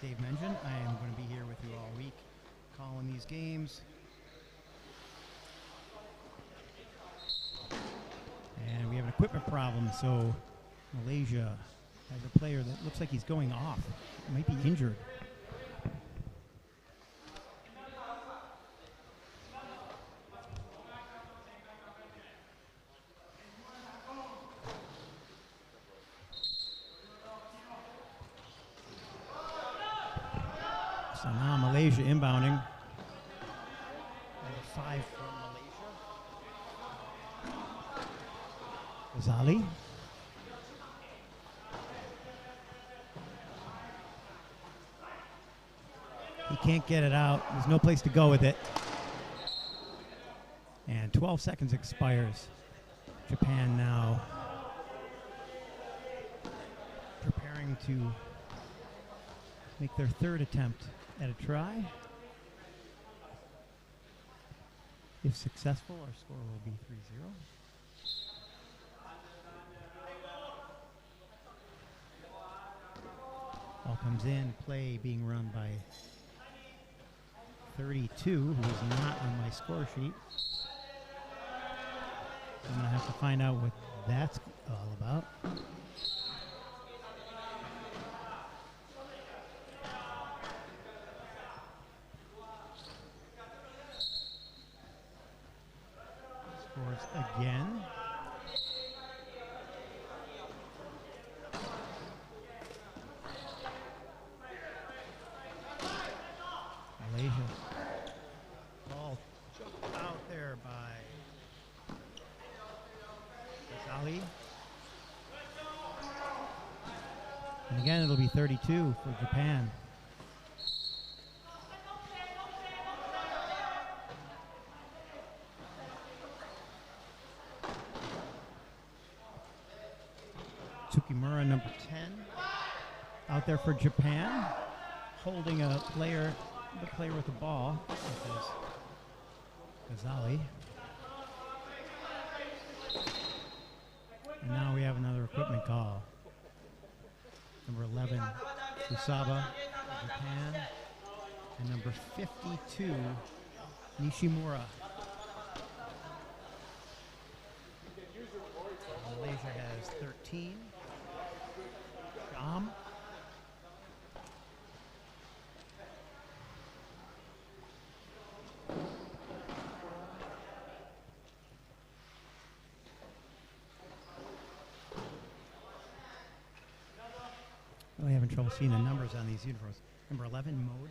Dave mentioned, I am going to be here with you all week calling these games. And we have an equipment problem, so Malaysia has a player that looks like he's going off. Might be injured. So now Malaysia inbounding. Number 5 from Malaysia. Ghazali. He can't get it out. There's no place to go with it. And 12 seconds expires. Japan now preparing to make their third attempt at a try. If successful, our score will be 3-0. Ball comes in, play being run by 32, who is not on my score sheet. I'm going to have to find out what that's all about. Scores again. Malaysia. Ball jumped out there by Ghazali. And again, it'll be 32 for Japan. Tsukimura, number 10, out there for Japan, holding the player with the ball, which is Ghazali. And now we have another equipment call. Number 11, Kusaba, Japan, and number 52, Nishimura. Malaysia has 13. Sham. Really having trouble seeing the numbers on these uniforms. Number 11, Mode.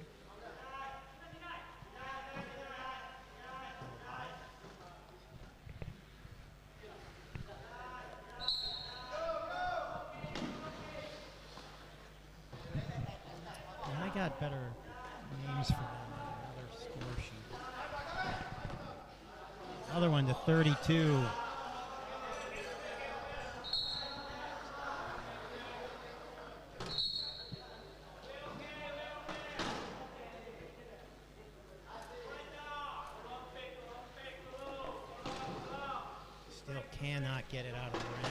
I got better names for them on another score sheet. Other one to 32. Still cannot get it out of the rim.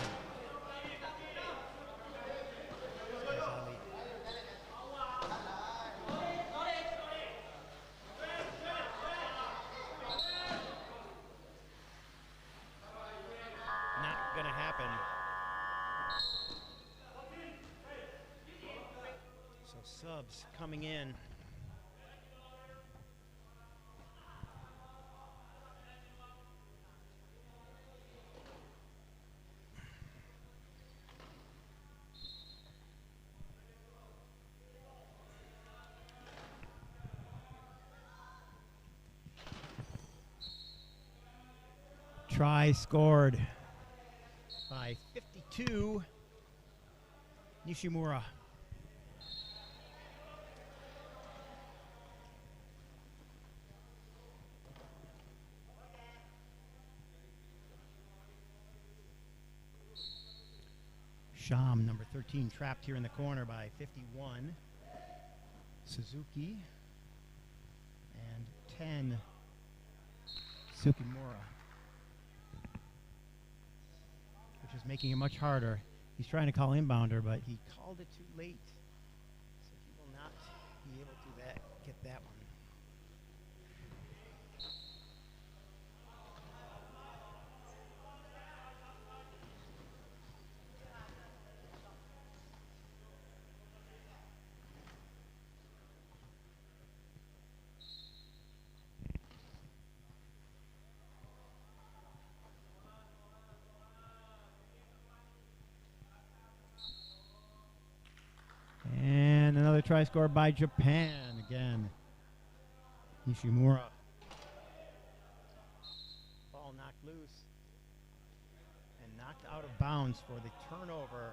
Subs coming in. Try scored by 52, Nishimura. Sham, number 13, trapped here in the corner by 51. Suzuki. And 10, Tsukimura. Which is making it much harder. He's trying to call inbounder, but he called it too late. So he will not be able to get that one. And another try scored by Japan again. Nishimura. Ball knocked loose and knocked out of bounds for the turnover.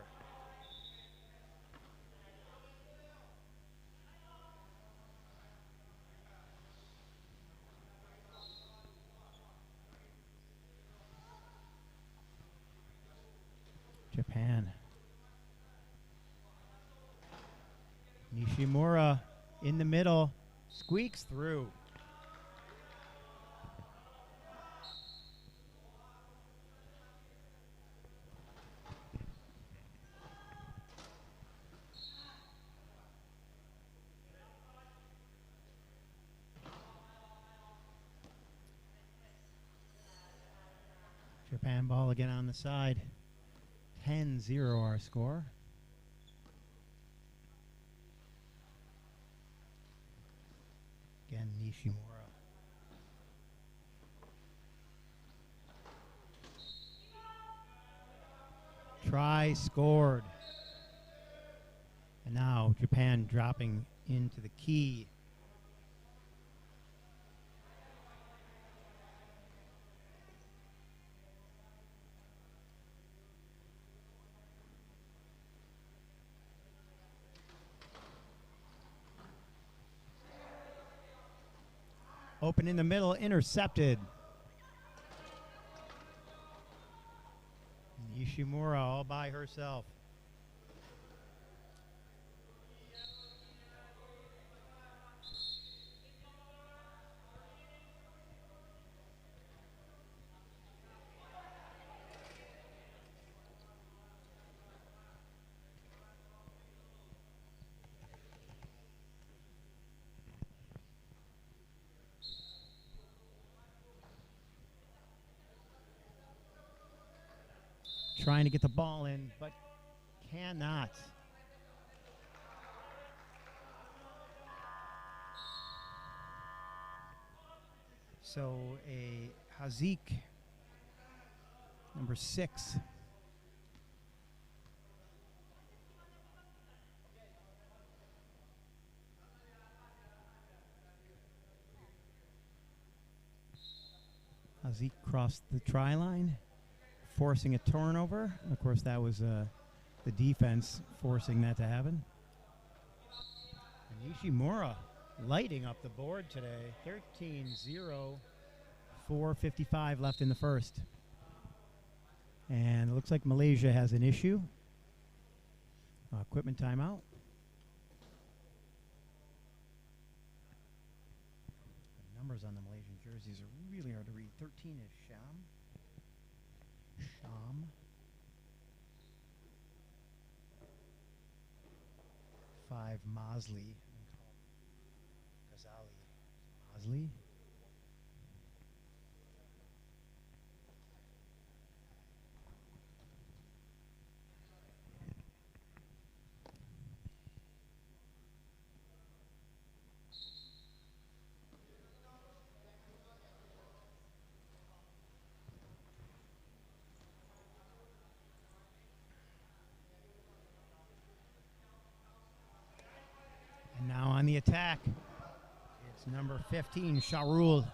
Japan. Nishimura in the middle, squeaks through. Japan ball again on the side. 10-0 our score. Again, Nishimura. Try scored. And now Japan dropping into the key. Open in the middle, intercepted. Nishimura all by herself. Trying to get the ball in, but cannot. So a Hazik, number 6. Hazik crossed the try line, forcing a turnover. Of course, that was the defense forcing that to happen. And Nishimura lighting up the board today. 13-0, 4:55 left in the first. And it looks like Malaysia has an issue. Equipment timeout. The numbers on the Malaysian jerseys are really hard to read. 13 is Sham. 5 Mosley. Ghazali. Mosley. Now on the attack, it's number 15, Shahrul.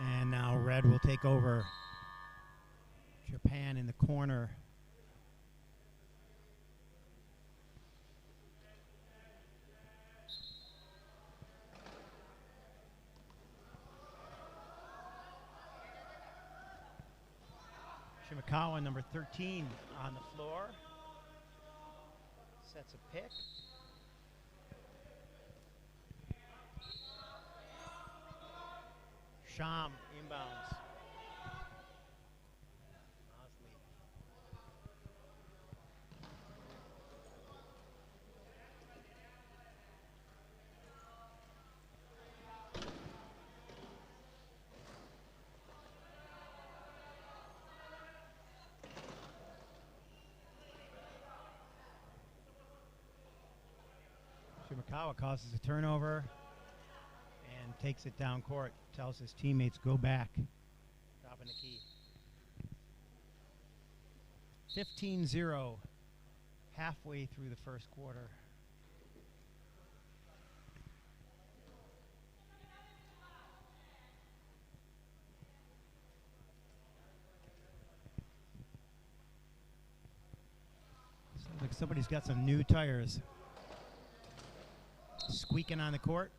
And now red will take over. Japan in the corner. Shimakawa, number 13, on the floor. Sets a pick. Sham inbounds. Mosley. Shimakawa causes a turnover and takes it down court. Tells his teammates, go back. Dropping the key. 15-0. Halfway through the first quarter. Sounds like somebody's got some new tires. Squeaking on the court.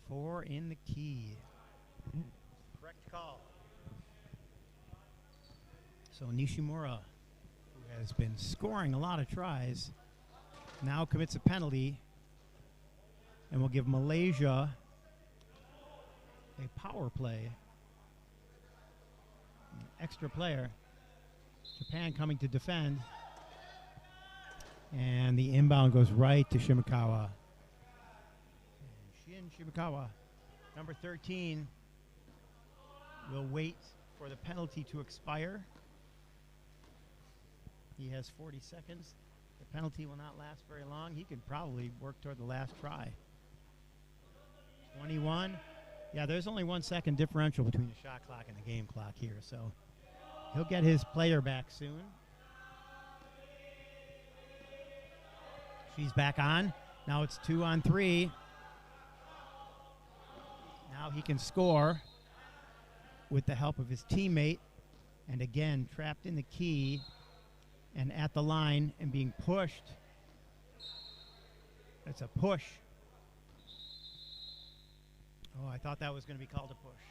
4 in the key. Correct call. So Nishimura, who has been scoring a lot of tries, now commits a penalty and will give Malaysia a power play. An extra player. Japan coming to defend. And the inbound goes right to Shimakawa. And Shimakawa, number 13, will wait for the penalty to expire. He has 40 seconds. The penalty will not last very long. He could probably work toward the last try. 21. Yeah, there's only 1 second differential between the shot clock and the game clock here, so he'll get his player back soon. She's back on. Now it's 2 on 3. Now he can score with the help of his teammate. And again, trapped in the key and at the line and being pushed. It's a push. Oh, I thought that was going to be called a push.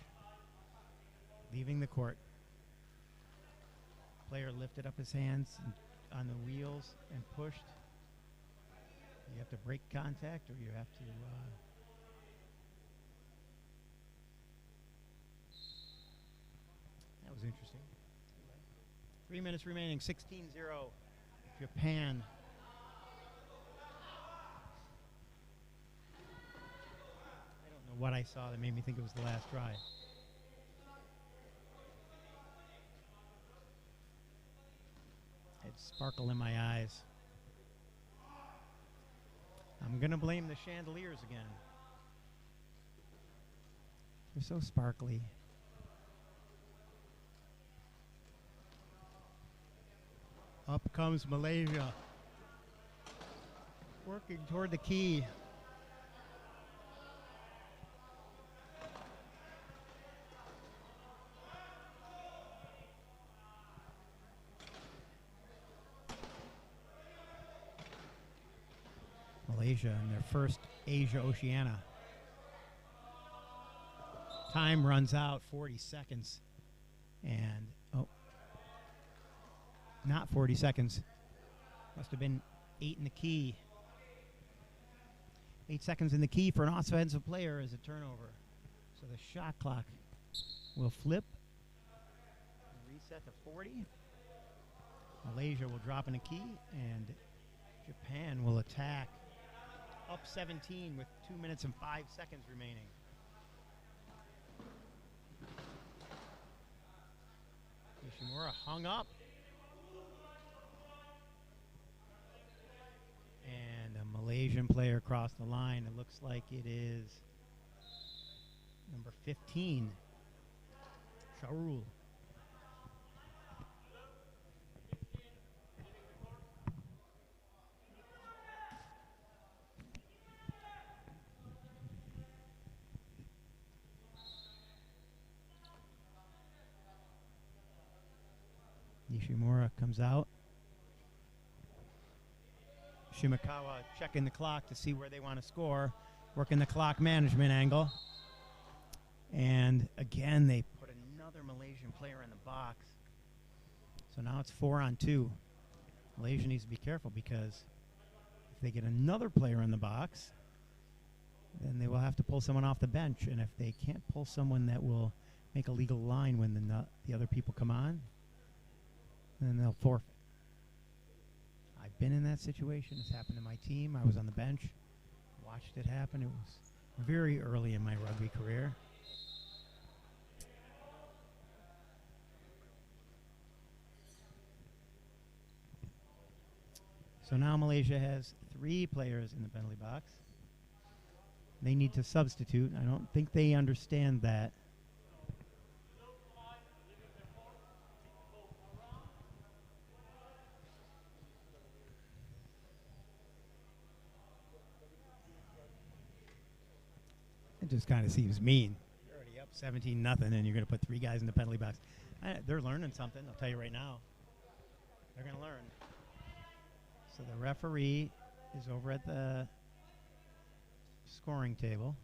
Leaving the court. Player lifted up his hands on the wheels and pushed. You have to break contact, or you have to... that was interesting. 3 minutes remaining, 16-0. Japan. I don't know what I saw that made me think it was the last try. It sparkled in my eyes. I'm going to blame the chandeliers again. They're so sparkly. Up comes Malaysia. Working toward the key. Malaysia in their first Asia-Oceania. Time runs out, 40 seconds. And, oh, not 40 seconds. Must have been 8 in the key. 8 seconds in the key for an offensive player is a turnover. So the shot clock will flip. Reset to 40. Malaysia will drop in a key, and Japan will attack. Up 17 with 2 minutes and 5 seconds remaining. Nishimura hung up. And a Malaysian player crossed the line. It looks like it is number 15, Shahrul. Nishimura comes out. Shimakawa checking the clock to see where they want to score, working the clock management angle. And again, they put another Malaysian player in the box. So now it's 4 on 2. Malaysia needs to be careful, because if they get another player in the box, then they will have to pull someone off the bench. And if they can't pull someone that will make a legal line when the other people come on, then they'll forfeit. I've been in that situation. It's happened to my team. I was on the bench, watched it happen. It was very early in my rugby career. So now Malaysia has 3 players in the penalty box. They need to substitute. I don't think they understand that. It just kind of seems mean. You're already up 17-0, and you're going to put 3 guys in the penalty box. They're learning something, I'll tell you right now. They're going to learn. So the referee is over at the scoring table.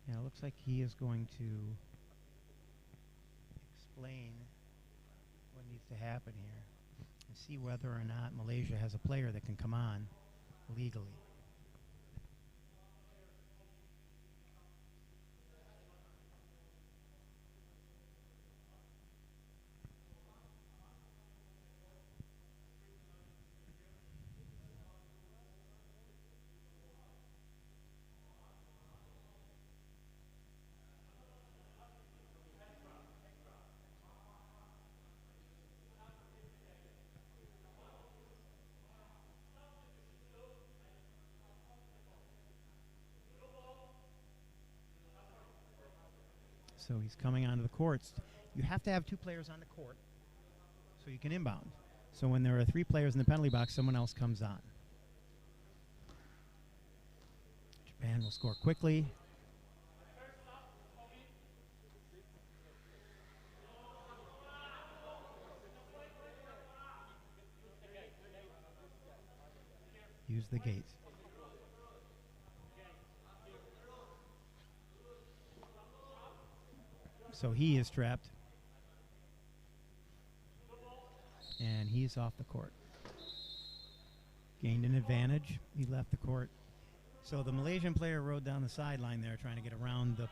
And it looks like he is going to explain what needs to happen here and see whether or not Malaysia has a player that can come on legally. So he's coming onto the courts. You have to have 2 players on the court so you can inbound. So when there are 3 players in the penalty box, someone else comes on. Japan will score quickly. Use the gate. So he is trapped. And he's off the court. Gained an advantage. He left the court. So the Malaysian player rode down the sideline there trying to get around the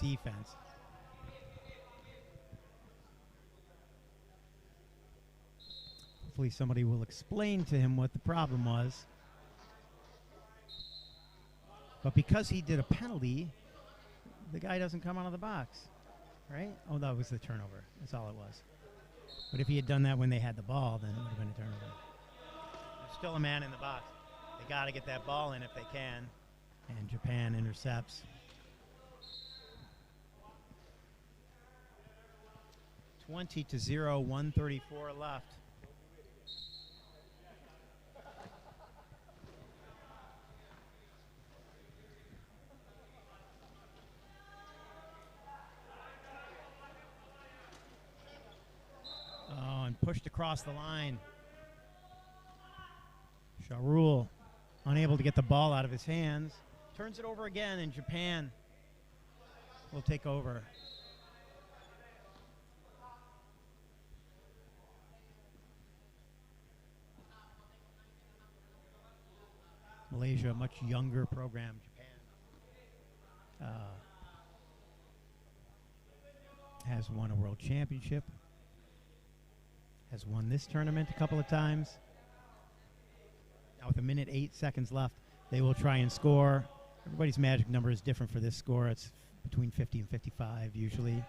defense. Hopefully somebody will explain to him what the problem was. But because he did a penalty, the guy doesn't come out of the box, right? Oh, that was the turnover. That's all it was. But if he had done that when they had the ball, then it would have been a turnover. There's still a man in the box. They got to get that ball in if they can. And Japan intercepts. 20-0, 134 left. Pushed across the line. Shahrul unable to get the ball out of his hands. Turns it over again, and Japan will take over. Malaysia, a much younger program. Japan has won a world championship. Has won this tournament a couple of times. Now with 1:08 left, they will try and score. Everybody's magic number is different for this score. It's between 50 and 55 usually.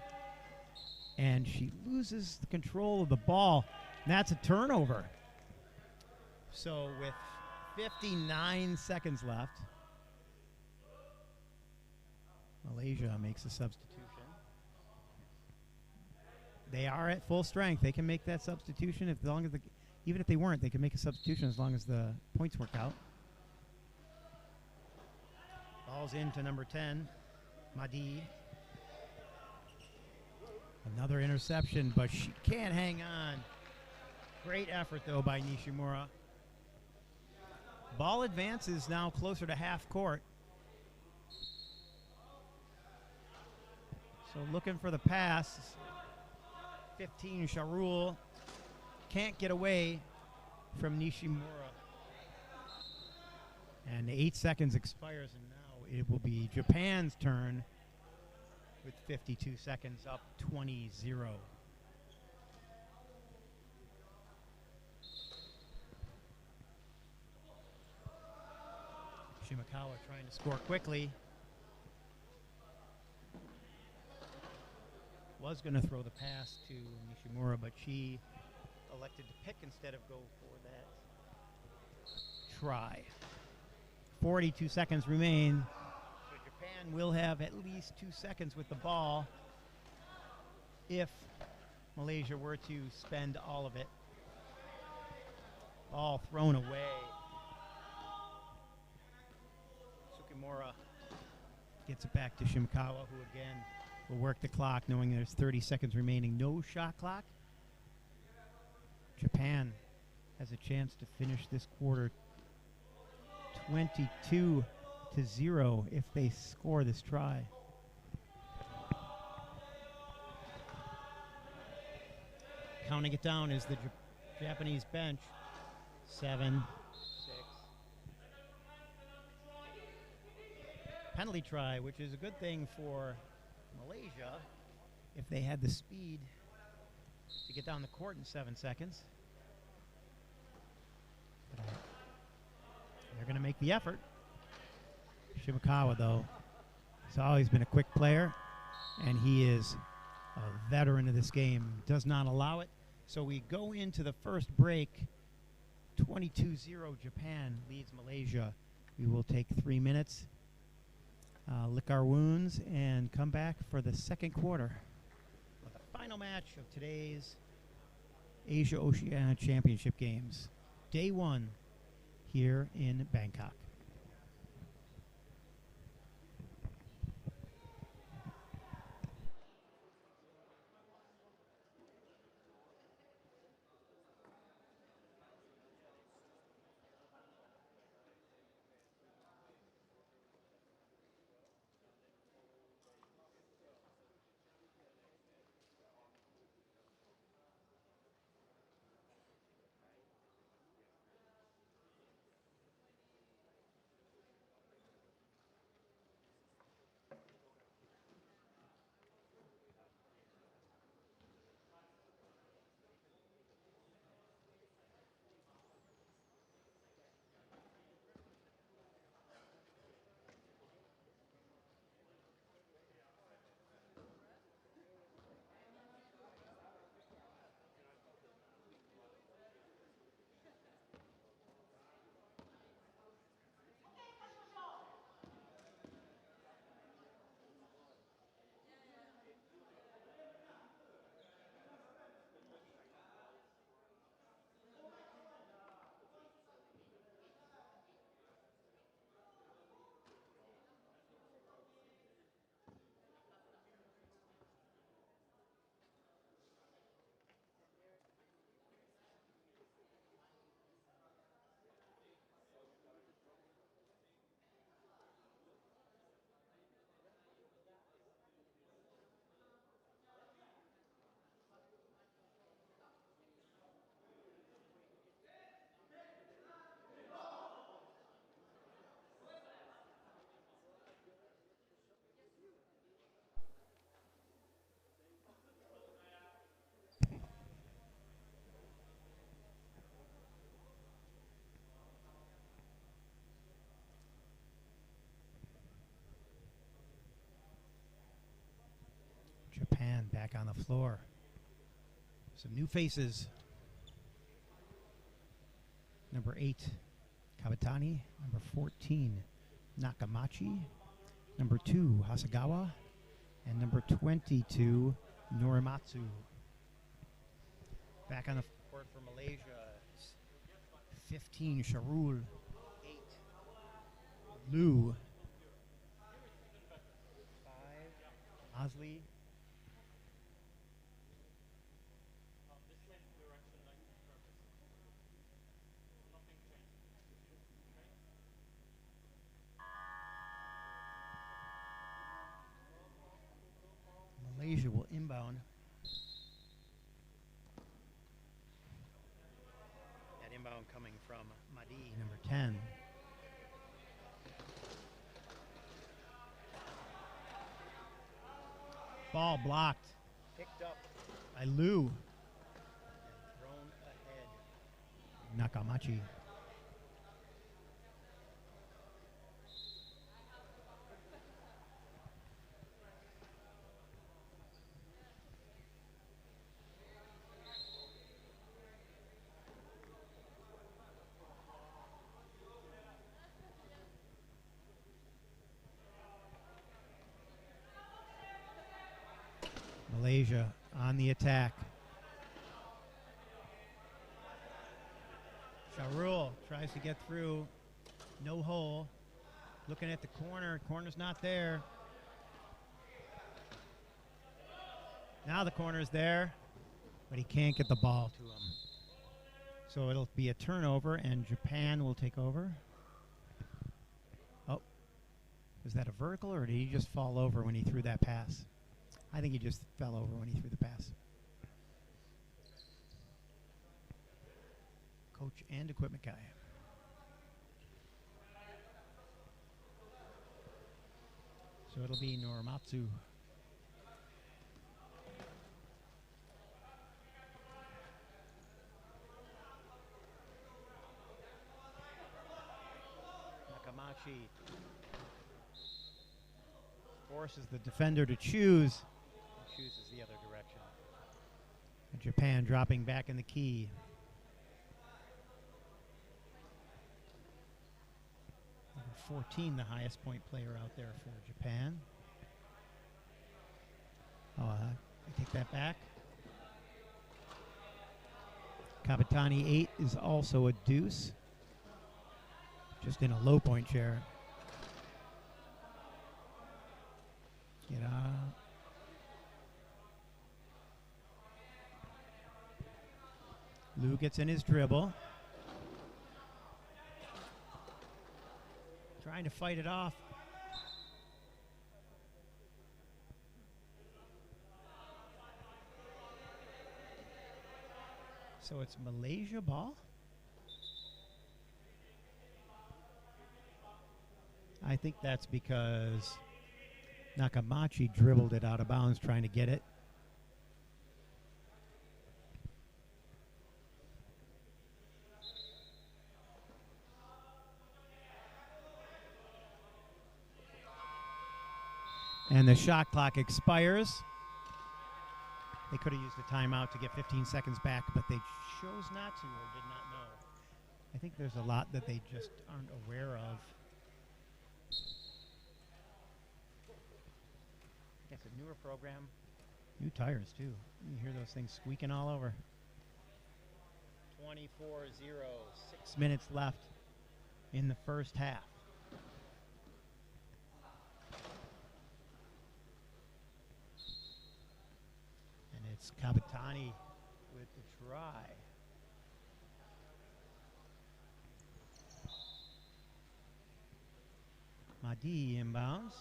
And she loses the control of the ball. And that's a turnover. So with 59 seconds left, Malaysia makes a substitution. They are at full strength. They can make that substitution even if they weren't, they can make a substitution as long as the points work out. Ball's into number 10, Mahdi. Another interception, but she can't hang on. Great effort, though, by Nishimura. Ball advances now closer to half court. So looking for the pass. 15, Shahrul can't get away from Nishimura. And 8 seconds expires, and now it will be Japan's turn with 52 seconds up 20-0. Shimakawa trying to score quickly. Was going to throw the pass to Nishimura, but she elected to pick instead of go for that try. 42 seconds remain. So Japan will have at least 2 seconds with the ball if Malaysia were to spend all of it. Ball thrown away. Sukimura gets it back to Shimakawa, who again will work the clock, knowing there's 30 seconds remaining. No shot clock. Japan has a chance to finish this quarter 22-0 if they score this try. Counting it down is the Japanese bench. 7, 6. Penalty try, which is a good thing for Malaysia if they had the speed to get down the court in 7 seconds. But they're going to make the effort. Shimakawa, though, has always been a quick player, and he is a veteran of this game. Does not allow it. So we go into the first break. 22-0 Japan leads Malaysia. We will take 3 minutes, lick our wounds, and come back for the second quarter of the final match of today's Asia-Oceania Championship Games. Day 1 here in Bangkok. Japan back on the floor. Some new faces. Number 8, Kabatani. Number 14, Nakamachi. Number 2, Hasegawa. And number 22, Norimatsu. Back on the court for Malaysia. 15, Sharul. 8, Liu. 5, Osley. Malaysia will inbound. That inbound coming from Madi, number 10. Ball blocked. Picked up by Liu. And thrown ahead. Nakamachi. Malaysia on the attack. Shahrul tries to get through. No hole. Looking at the corner. Corner's not there. Now the corner's there, but he can't get the ball to him. So it'll be a turnover, and Japan will take over. Oh, was that a vertical, or did he just fall over when he threw that pass? I think he just fell over when he threw the pass. Coach and equipment guy. So it'll be Norimatsu. Nakamachi forces the defender to choose. He chooses the other direction. And Japan dropping back in the key. Number 14, the highest point player out there for Japan. Oh, I take that back. Kabatani 8 is also a deuce. Just in a low point chair. Get out. Liu gets in his dribble. Trying to fight it off. So it's Malaysia ball? I think that's because Nakamachi dribbled it out of bounds trying to get it. And the shot clock expires. They could have used a timeout to get 15 seconds back, but they chose not to or did not know. I think there's a lot that they just aren't aware of. It's a newer program. New tires, too. You hear those things squeaking all over. 24-0, 6 minutes left in the first half. And it's Kabatani with the try. Mahdi inbounds.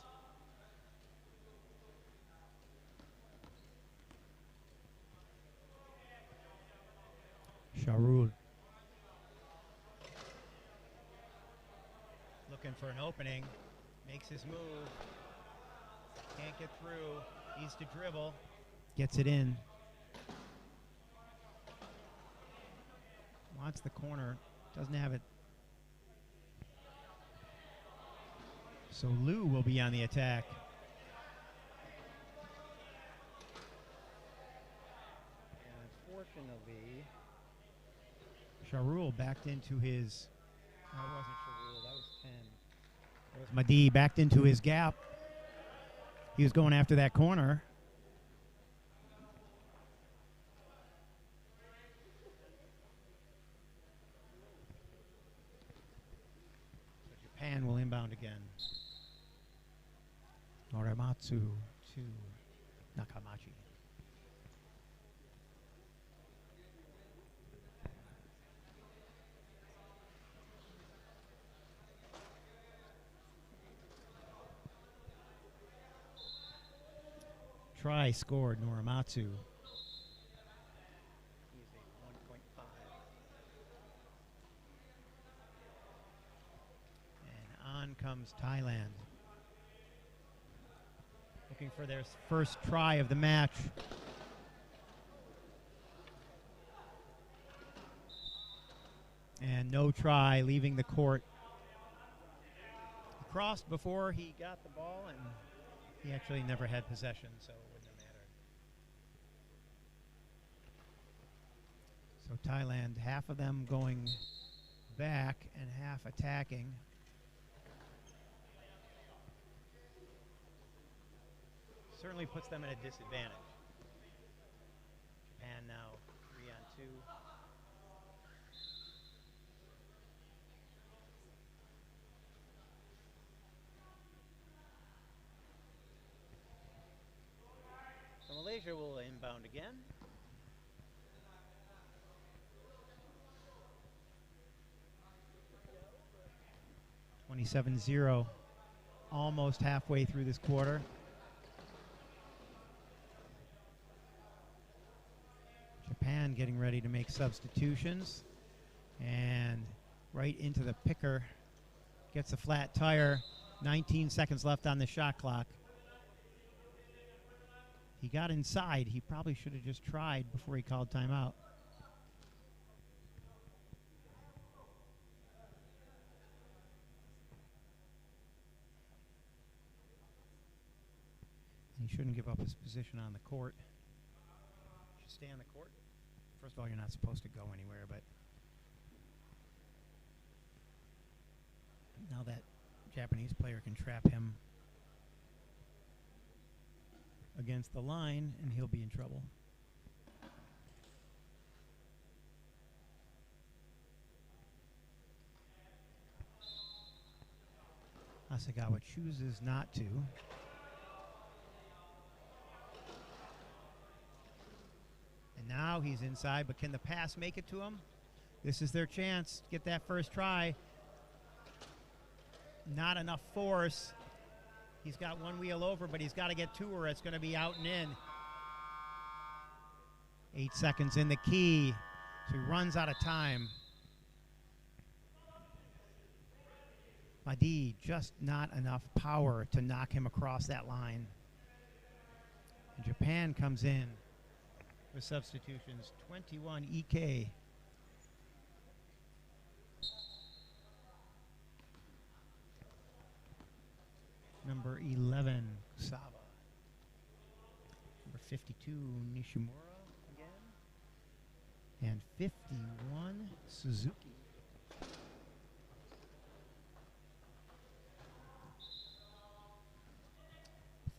Shahrul looking for an opening, makes his move, can't get through, needs to dribble, gets it in. Wants the corner, doesn't have it. So Liu will be on the attack. And unfortunately, Shahrul backed into his, no, it wasn't Shahrul, that was 10. That was Mahdi backed into his gap. He was going after that corner. So Japan will inbound again. Norimatsu to Nakamachi. Try scored, Norimatsu. He's a 1.5. And on comes Thailand. Looking for their first try of the match. And no try, leaving the court. He crossed before he got the ball, and he actually never had possession, so it wouldn't have mattered. So Thailand, half of them going back and half attacking. Certainly puts them at a disadvantage. Japan now 3-on-2. So Malaysia will inbound again. 27-0, almost halfway through this quarter. Japan getting ready to make substitutions, and right into the picker, gets a flat tire. 19 seconds left on the shot clock. He got inside. He probably should have just tried before he called timeout. He shouldn't give up his position on the court. Should stay on the court. First of all, you're not supposed to go anywhere, but now that Japanese player can trap him against the line, and he'll be in trouble. Hasegawa chooses not to. And now he's inside, but can the pass make it to him? This is their chance to get that first try. Not enough force. He's got one wheel over, but he's got to get two or it's going to be out and in. 8 seconds in the key, so he runs out of time. Mahdi, just not enough power to knock him across that line. And Japan comes in with substitutions. 21 EK. Number 11, Kusaba. Number 52, Nishimura again. And 51, Suzuki.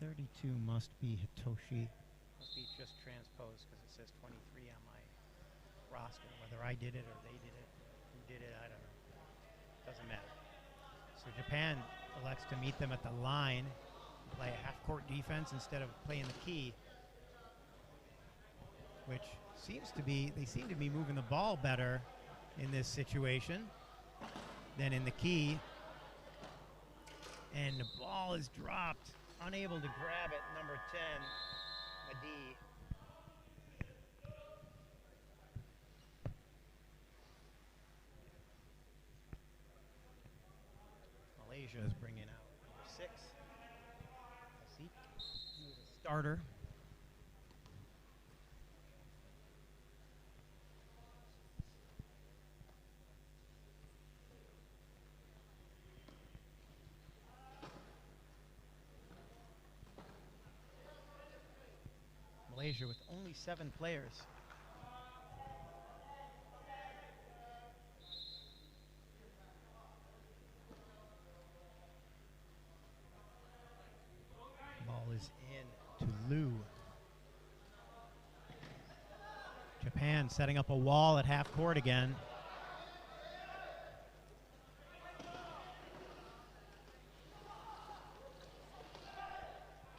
.32 must be Hitoshi. Must be just transposed because it says 23 on my roster. Whether I did it or they did it, who did it, I don't know. Doesn't matter. So Japan elects to meet them at the line, play a half-court defense instead of playing the key, which seems to be, they seem to be moving the ball better in this situation than in the key. And the ball is dropped, unable to grab it, number 10, Mahdi. Malaysia is bringing out number 6, Asik, who's a starter. Malaysia with only 7 players. Ball is in to Liu. Japan setting up a wall at half court again.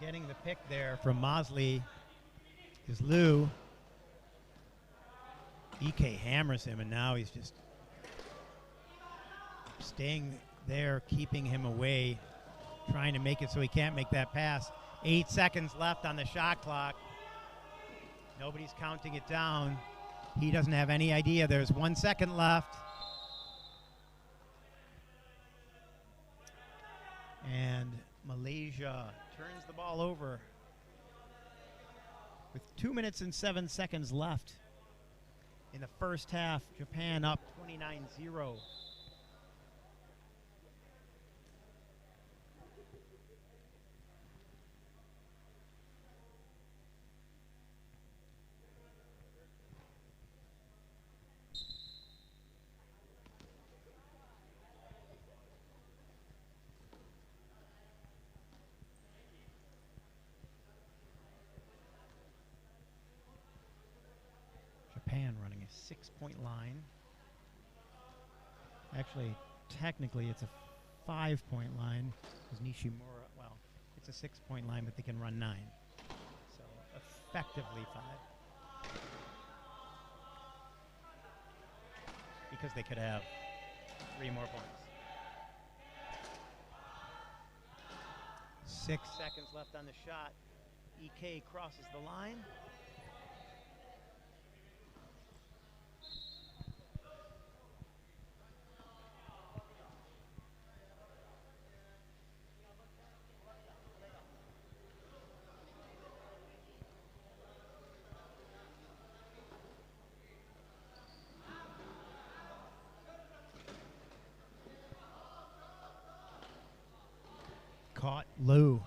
Getting the pick there from Mosley is Liu. EK hammers him, and now he's just staying there, keeping him away, trying to make it so he can't make that pass. 8 seconds left on the shot clock. Nobody's counting it down. He doesn't have any idea. There's 1 second left. And Malaysia turns the ball over with 2 minutes and 7 seconds left in the first half. Japan up 29-0. Japan running a 6-point line. Actually, technically, it's a 5-point line because Nishimura, well, it's a 6-point line, but they can run 9. So effectively 5. Because they could have 3 more points. 6 seconds left on the shot. EK crosses the line. Caught Liu.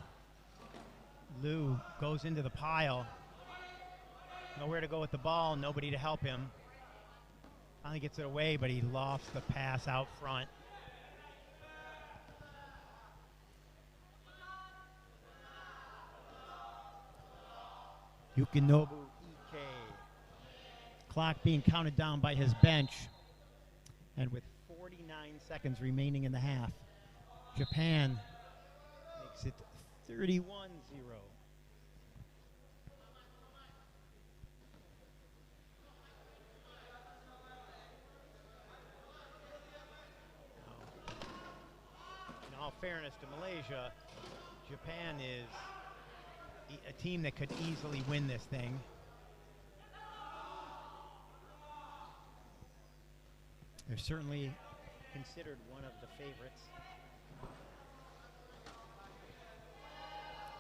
Liu goes into the pile. Nowhere to go with the ball, nobody to help him. Finally gets it away, but he lofts the pass out front. Yukinobu Ike. Clock being counted down by his bench. And with 49 seconds remaining in the half, Japan makes it 31-0. In all fairness to Malaysia, Japan is a team that could easily win this thing. They're certainly considered one of the favorites.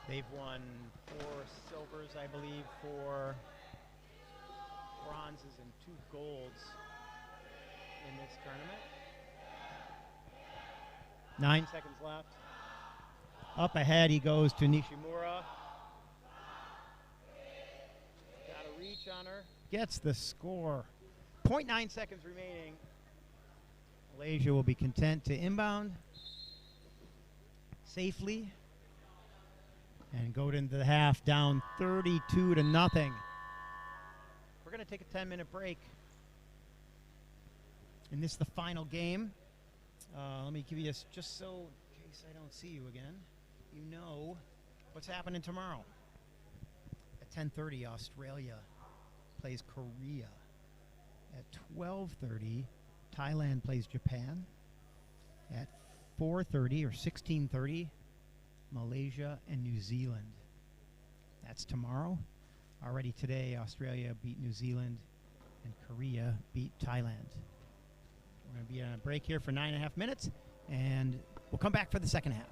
They've won 4 silvers, I believe, 4 bronzes, and 2 golds in this tournament. 9 seconds left. Up ahead he goes to Nishimura. Got a reach on her. Gets the score. 0.9 seconds remaining. Malaysia will be content to inbound safely and go into the half down 32-0. We're going to take a 10-minute break. And this is the final game. Let me give you this just so in case I don't see you again. You know what's happening tomorrow. At 10:30, Australia plays Korea. At 12:30, Thailand plays Japan. At 4:30 or 16:30, Malaysia and New Zealand. That's tomorrow. Already today, Australia beat New Zealand and Korea beat Thailand. We're going to be on a break here for 9.5 minutes, and we'll come back for the second half.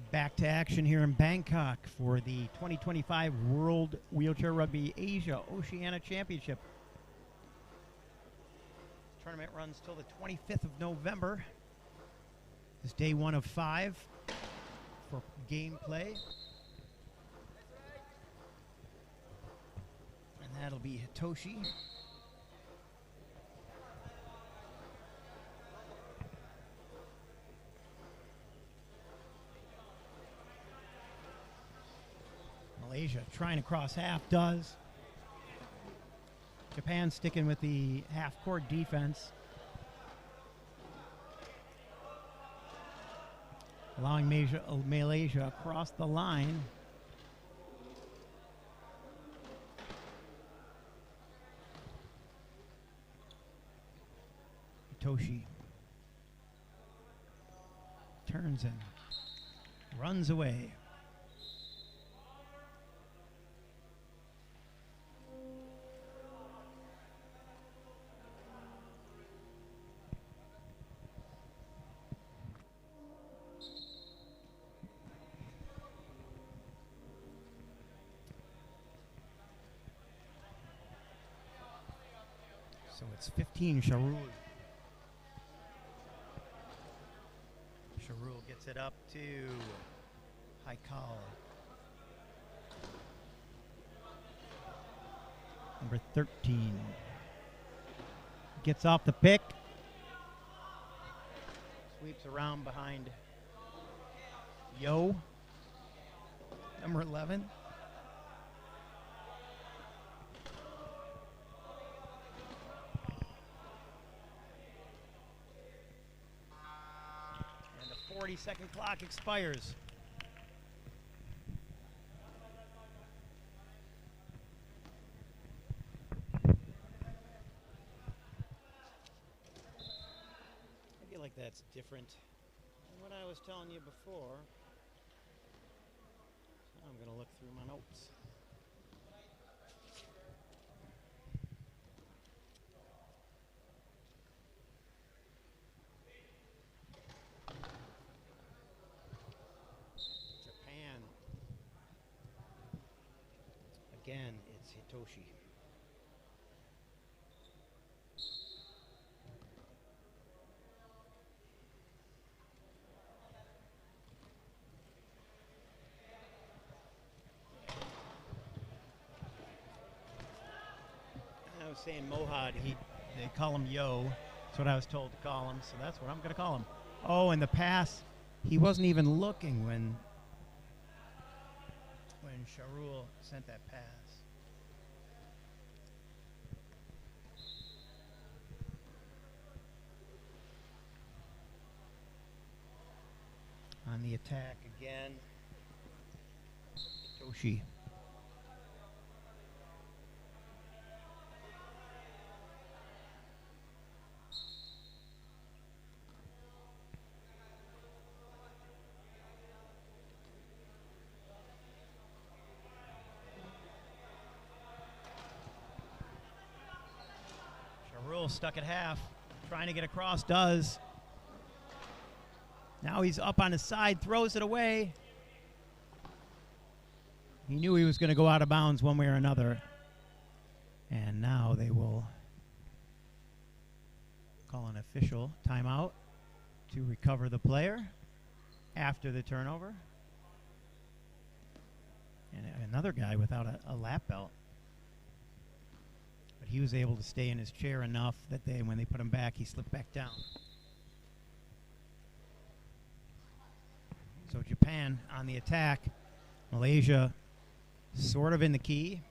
Back to action here in Bangkok for the 2025 World Wheelchair Rugby Asia Oceania Championship. This tournament runs till the 25th of November. This is day 1 of 5 for gameplay. And that'll be Hitoshi. Malaysia trying to cross half, does. Japan sticking with the half-court defense, allowing Malaysia across the line. Hitoshi turns and runs away. So it's 15, Sharul. Sharul gets it up to Haikal. Number 13. Gets off the pick. Sweeps around behind Yo. Number 11. And the 40-second clock expires. I feel like that's different than what I was telling you before. I'm going to look through my notes. Japan. Again, it's Hitoshi. I was saying Mohad, they call him Yo. That's what I was told to call him, so that's what I'm going to call him. Oh, and the pass, he wasn't even looking when Sharul sent that pass. On the attack again, Hitoshi. Stuck at half, trying to get across, does. Now he's up on his side, throws it away. He knew he was going to go out of bounds one way or another. And now they will call an official timeout to recover the player after the turnover. And another guy without a lap belt. But he was able to stay in his chair enough that when they put him back, he slipped back down. So Japan on the attack. Malaysia sort of in the key.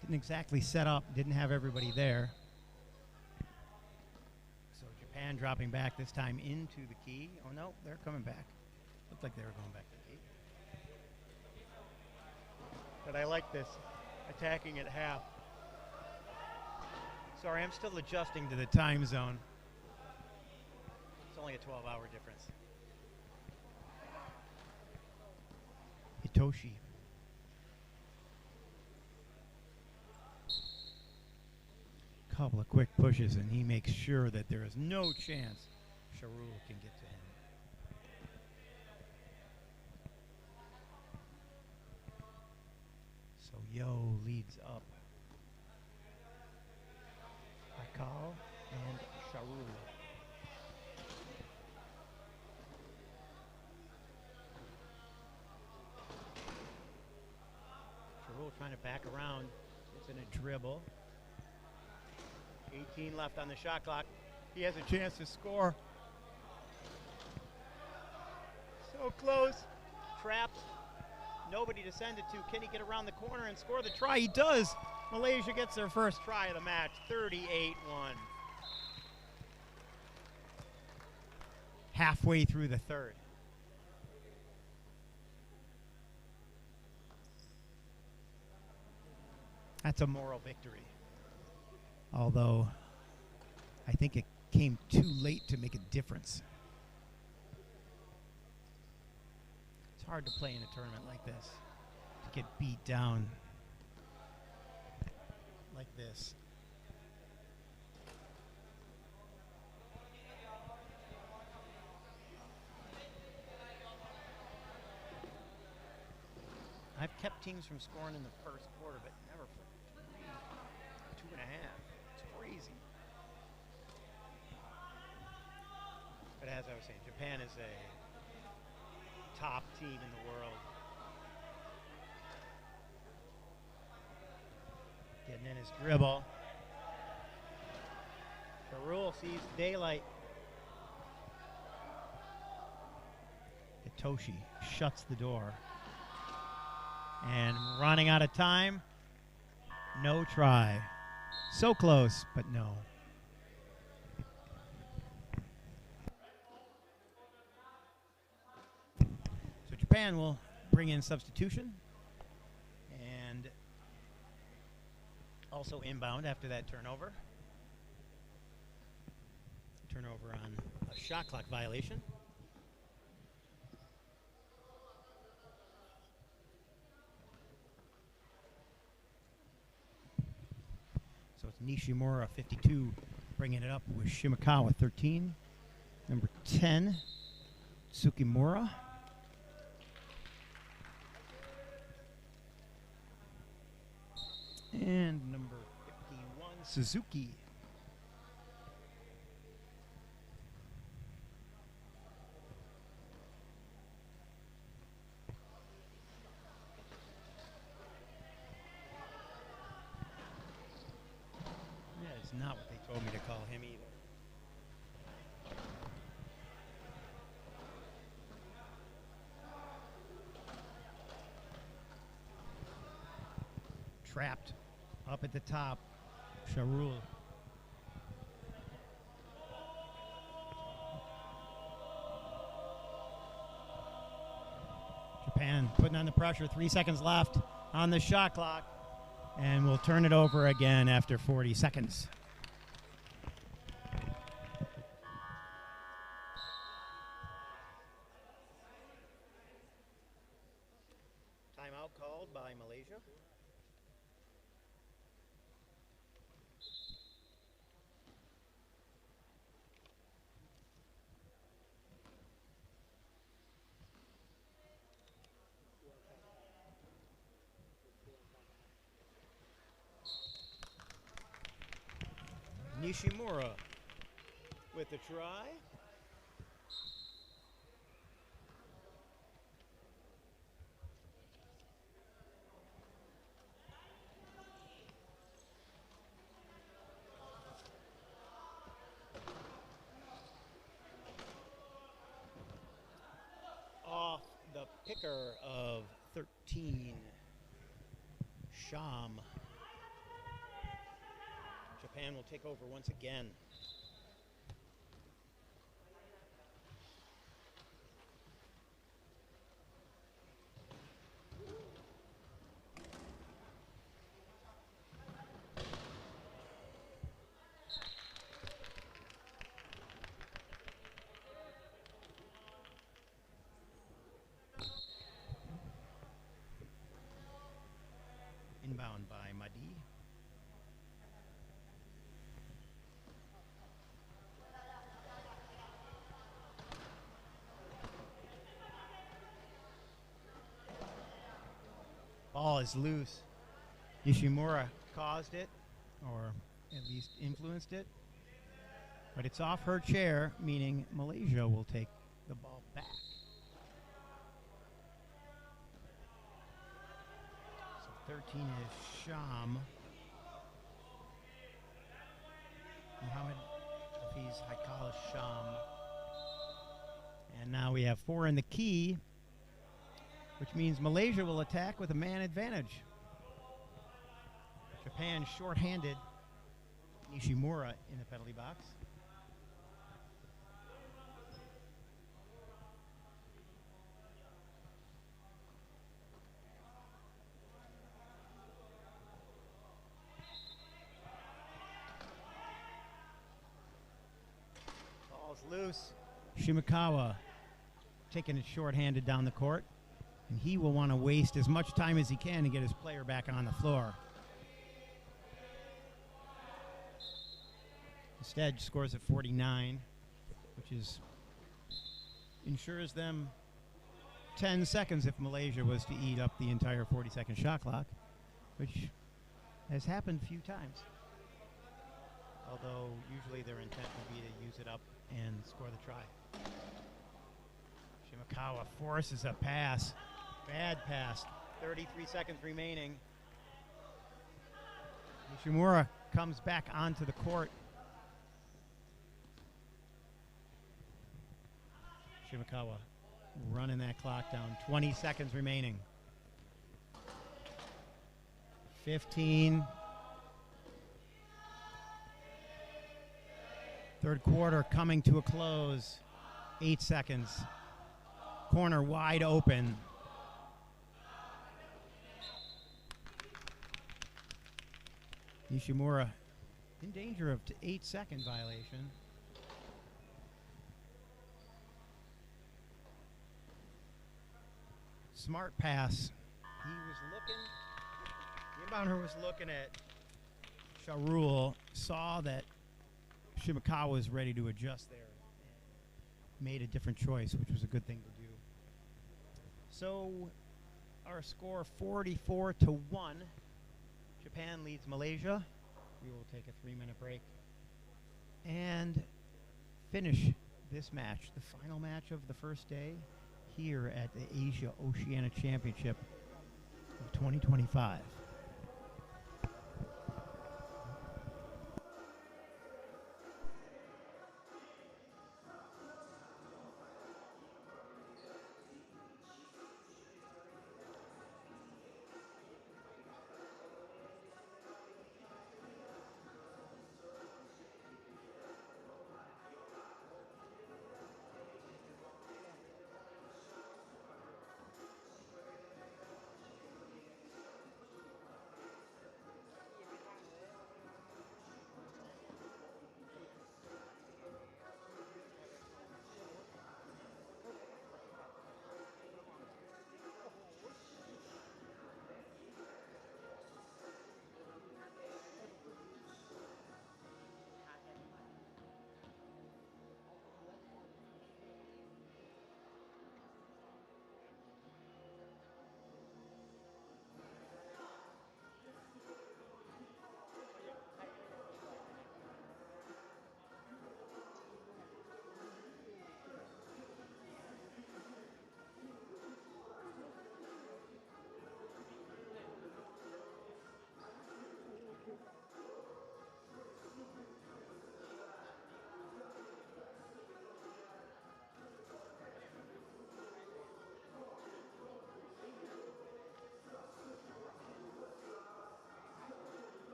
Didn't exactly set up, didn't have everybody there. So Japan dropping back this time into the key. Oh no, they're coming back. Looked like they were going back to the key. But I like this, attacking at half. Sorry, I'm still adjusting to the time zone. It's only a 12-hour difference. Hitoshi. Couple of quick pushes, and he makes sure that there is no chance Sharul can get to him. So Yo leads up. Akal and Sharul. Sharul trying to back around. It's in a dribble. 18 left on the shot clock. He has a chance to score. So close. Trapped. Nobody to send it to. Can he get around the corner and score the try? He does. Malaysia gets their first try of the match. 38-1. Halfway through the third. That's a moral victory. Although, I think it came too late to make a difference. It's hard to play in a tournament like this, to get beat down like this. I've kept teams from scoring in the first quarter, but never for 2.5. It's crazy. But as I was saying, Japan is a top team in the world. Getting in his dribble. Sharul sees daylight. Hitoshi shuts the door. And running out of time. No try. So close, but no. So Japan will bring in substitution. And also inbound after that turnover. Turnover on a shot clock violation. So it's Nishimura, 52, bringing it up with Shimakawa, 13. Number 10, Tsukimura. And number 51, Suzuki. Not what they told me to call him either. Trapped up at the top. Sharul. Japan putting on the pressure. 3 seconds left on the shot clock. And we'll turn it over again after 40 seconds. Timeout called by Malaysia. Nishimura with the try. Off the picker of 13, Sham. Japan will take over once again. Inbound by Madi. Ball is loose. Ishimura caused it, or at least influenced it. But it's off her chair, meaning Malaysia will take the ball back. So 13 is Sham. Mohammed Hafiz Haikal Sham. And now we have 4 in the key, which means Malaysia will attack with a man advantage. Japan short-handed. Nishimura in the penalty box. Ball's loose. Shimakawa taking it short-handed down the court. And he will want to waste as much time as he can to get his player back on the floor. Instead, scores at 49, which ensures them 10 seconds if Malaysia was to eat up the entire 40-second shot clock, which has happened a few times. Although usually their intent would be to use it up and score the try. Shimakawa forces a pass. Bad pass. 33 seconds remaining. Nishimura comes back onto the court. Shimakawa running that clock down. 20 seconds remaining. 15. Third quarter coming to a close. 8 seconds. Corner wide open. Nishimura in danger of 8-second violation. Smart pass. He was looking. The inbounder was looking at Shahrul, saw that Shimakawa was ready to adjust there, and made a different choice, which was a good thing to do. So our score 44-1. Japan leads Malaysia. We will take a 3-minute break and finish this match, the final match of the first day, here at the Asia Oceania Championship of 2025.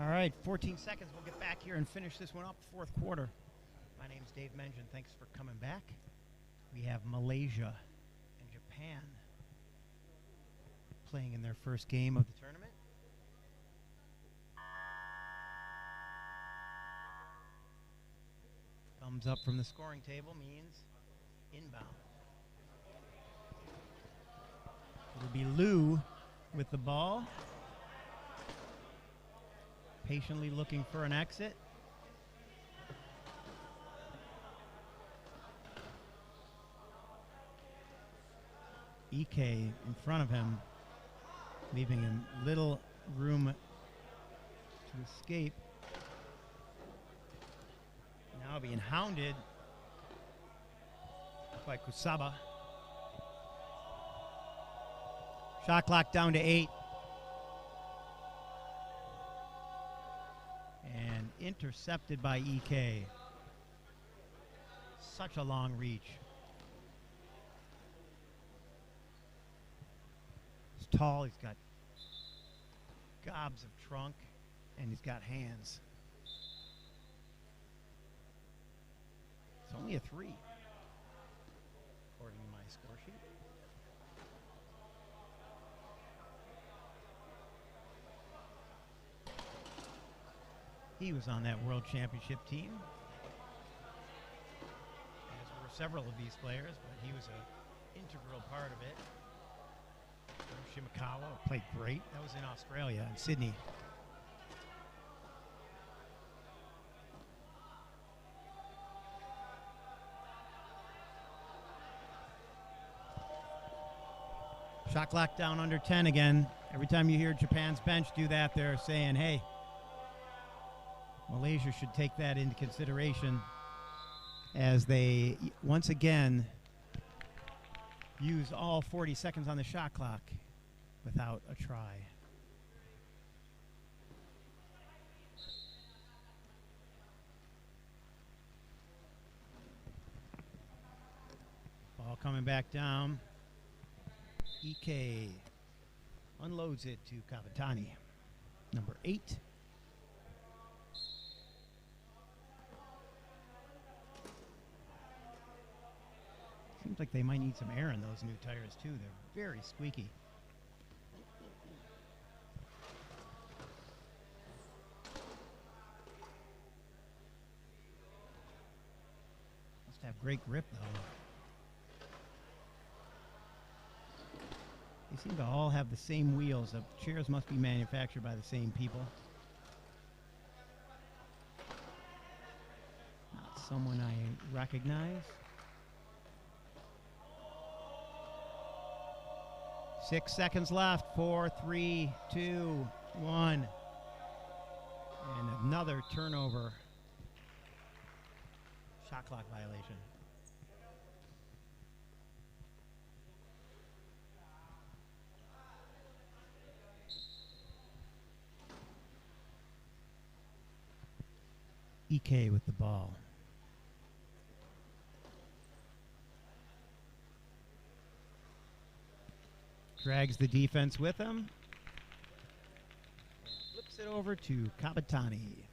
All right, 14 seconds. We'll get back here and finish this one up, fourth quarter. My name's Dave Mengen. Thanks for coming back. We have Malaysia and Japan playing in their first game of the tournament. Thumbs up from the scoring table means inbound. It'll be Liu with the ball. Patiently looking for an exit. Ike in front of him, leaving him little room to escape. Now being hounded by Kusaba. Shot clock down to 8. And intercepted by Ike. Such a long reach. He's tall, he's got gobs of trunk, and he's got hands. It's only a 3, according to my score sheet. He was on that World Championship team, as were several of these players, but he was an integral part of it. Shimakawa played great. That was in Australia, in Sydney. Shot clock down under 10 again. Every time you hear Japan's bench do that, they're saying, hey, Malaysia should take that into consideration as they once again use all 40 seconds on the shot clock without a try. Ball coming back down. Ike unloads it to Kabatani, number 8. Seems like they might need some air in those new tires too. They're very squeaky. Must have great grip though. They seem to all have the same wheels. The chairs must be manufactured by the same people. Not someone I recognize. 6 seconds left. 4, 3, 2, 1. And another turnover. Shot clock violation. Ike with the ball. Drags the defense with him. Flips it over to Kabatani.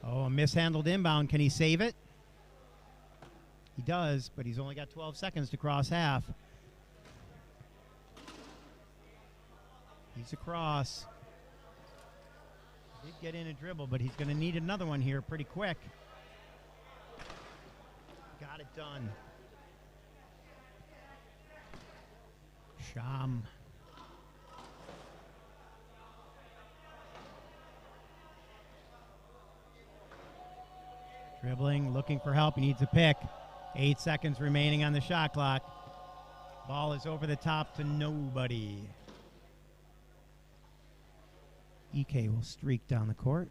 Oh, a mishandled inbound. Can he save it? He does, but he's only got 12 seconds to cross half. He's across. Did get in a dribble, but he's going to need another one here pretty quick. Got it done. Sham. Dribbling, looking for help. He needs a pick. 8 seconds remaining on the shot clock. Ball is over the top to nobody. Ike will streak down the court.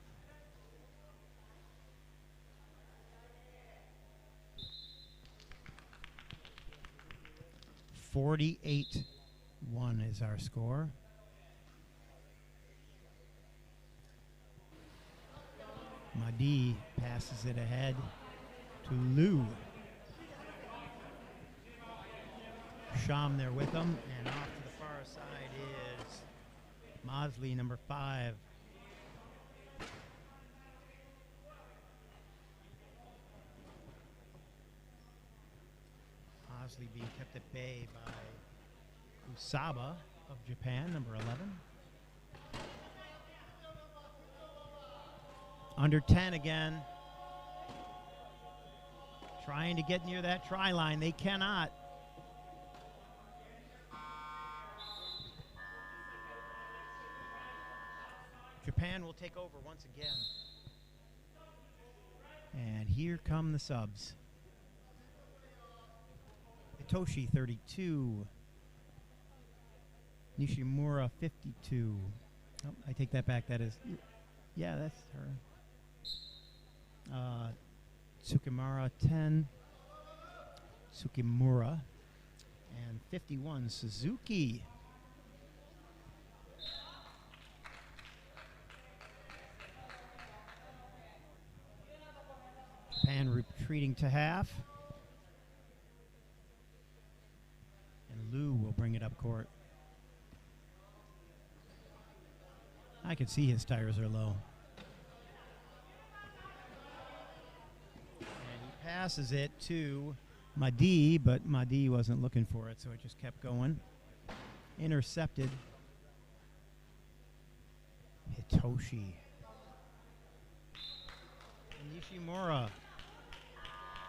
.48-1 is our score. Mahdi passes it ahead to Liu. Sham there with him, and off to the far side is Mosley, number 5. Mosley being kept at bay by Usaba of Japan, number 11. Under 10 again. Trying to get near that try line. They cannot. Japan will take over once again. And here come the subs. Hitoshi, 32. Nishimura, 52. Oh, I take that back. That is, yeah, that's her. Tsukimura, 10. Tsukimura. And 51, Suzuki. Japan retreating to half. And Liu will bring it up court. I can see his tires are low. And he passes it to Mahdi, but Mahdi wasn't looking for it, so it just kept going. Intercepted. Hitoshi. And Nishimura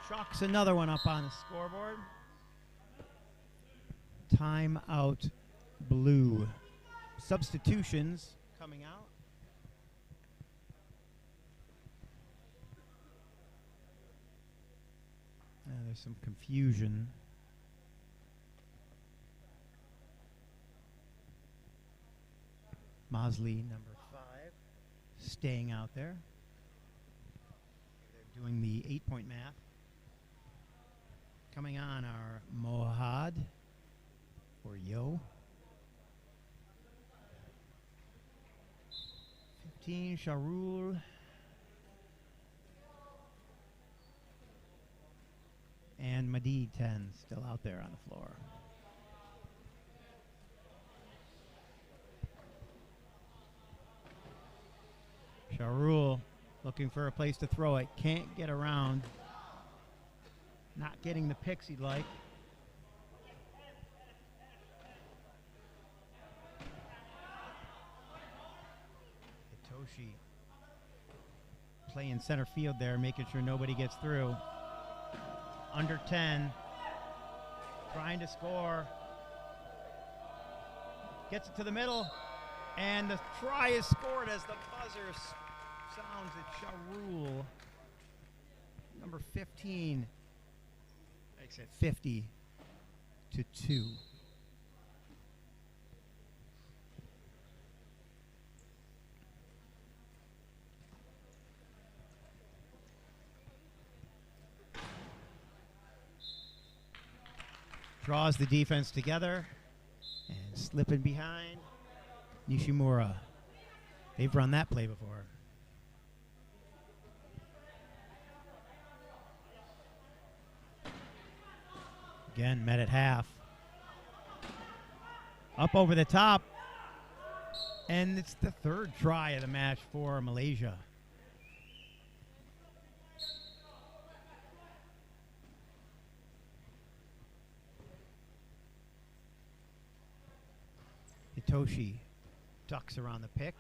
chalks another one up on the scoreboard. Time out, blue. Substitutions coming out. There's some confusion. Mosley, number 5, staying out there. They're doing the 8-point math. Coming on are Mohad, or Yo. 15, Sharul. And Mahdi, 10, still out there on the floor. Sharul looking for a place to throw it. Can't get around. Not getting the picks he'd like. Hitoshi playing center field there, making sure nobody gets through. Under 10, trying to score. Gets it to the middle, and the try is scored as the buzzer sounds at Sharul. Number 15 makes it 50-2. Draws the defense together and slipping behind Nishimura. They've run that play before. Again, met at half. Up over the top. And it's the third try of the match for Malaysia. Hitoshi ducks around the pick.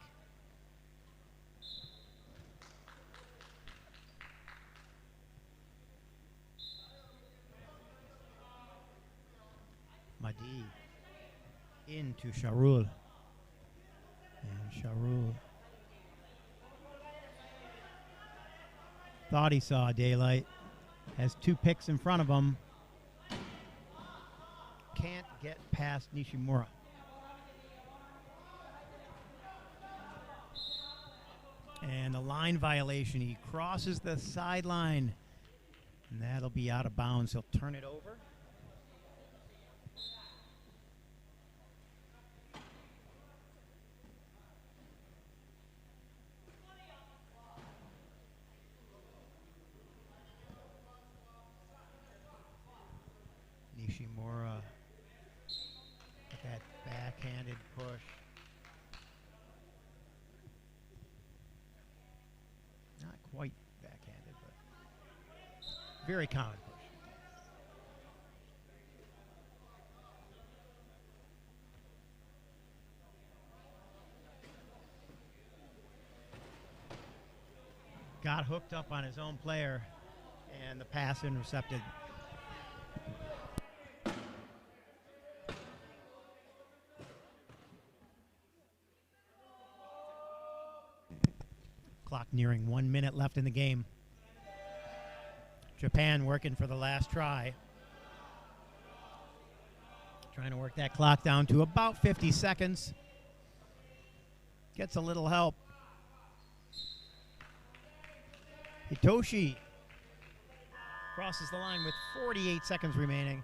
Mahdi into Sharul. And Sharul thought he saw daylight. Has 2 picks in front of him. Can't get past Nishimura. And a line violation. He crosses the sideline. And that'll be out of bounds. He'll turn it over. Nishimura with that backhanded push. quite backhanded, but very common push. Got hooked up on his own player, and the pass intercepted. Clock nearing 1 minute left in the game. Japan working for the last try. Trying to work that clock down to about 50 seconds. Gets a little help. Hitoshi crosses the line with 48 seconds remaining.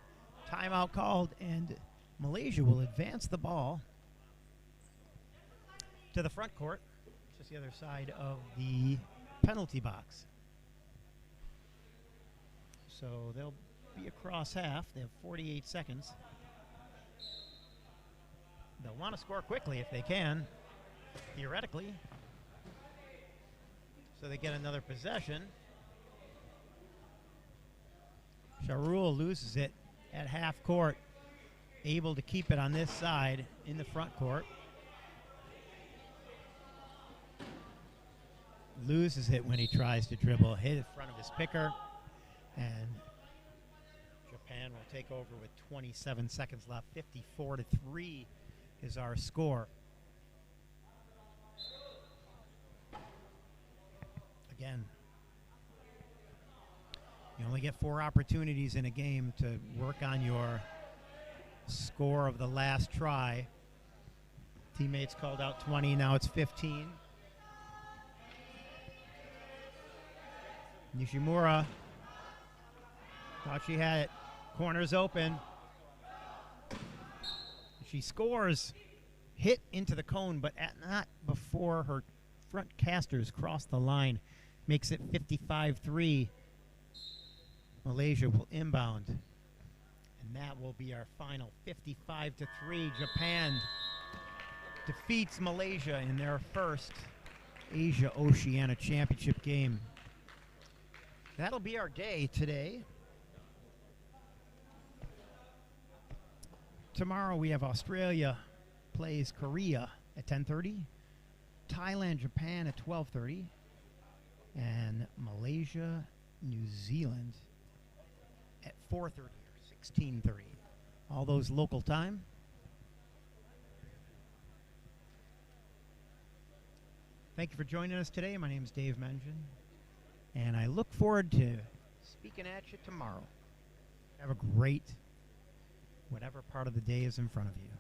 Timeout called, and Malaysia will advance the ball to the front court, just the other side of the penalty box. So they'll be across half. They have 48 seconds. They'll want to score quickly if they can, theoretically. So they get another possession. Sharul loses it at half court, able to keep it on this side in the front court. Loses it when he tries to dribble, hit in front of his picker, and Japan will take over with 27 seconds left. 54-3 is our score. Again, you only get 4 opportunities in a game to work on your score of the last try. Teammates called out 20, now it's 15. Nishimura thought she had it. Corner's open. She scores. Hit into the cone, but not before her front casters cross the line. Makes it 55-3. Malaysia will inbound. And that will be our final. 55-3. Japan defeats Malaysia in their first Asia-Oceania Championship game. That'll be our day today. Tomorrow we have Australia plays Korea at 10:30. Thailand, Japan at 12:30. And Malaysia, New Zealand at 4:30 or 16:30. All those local time. Thank you for joining us today. My name is Dave Mengen, and I look forward to speaking at you tomorrow. Have a great whatever part of the day is in front of you.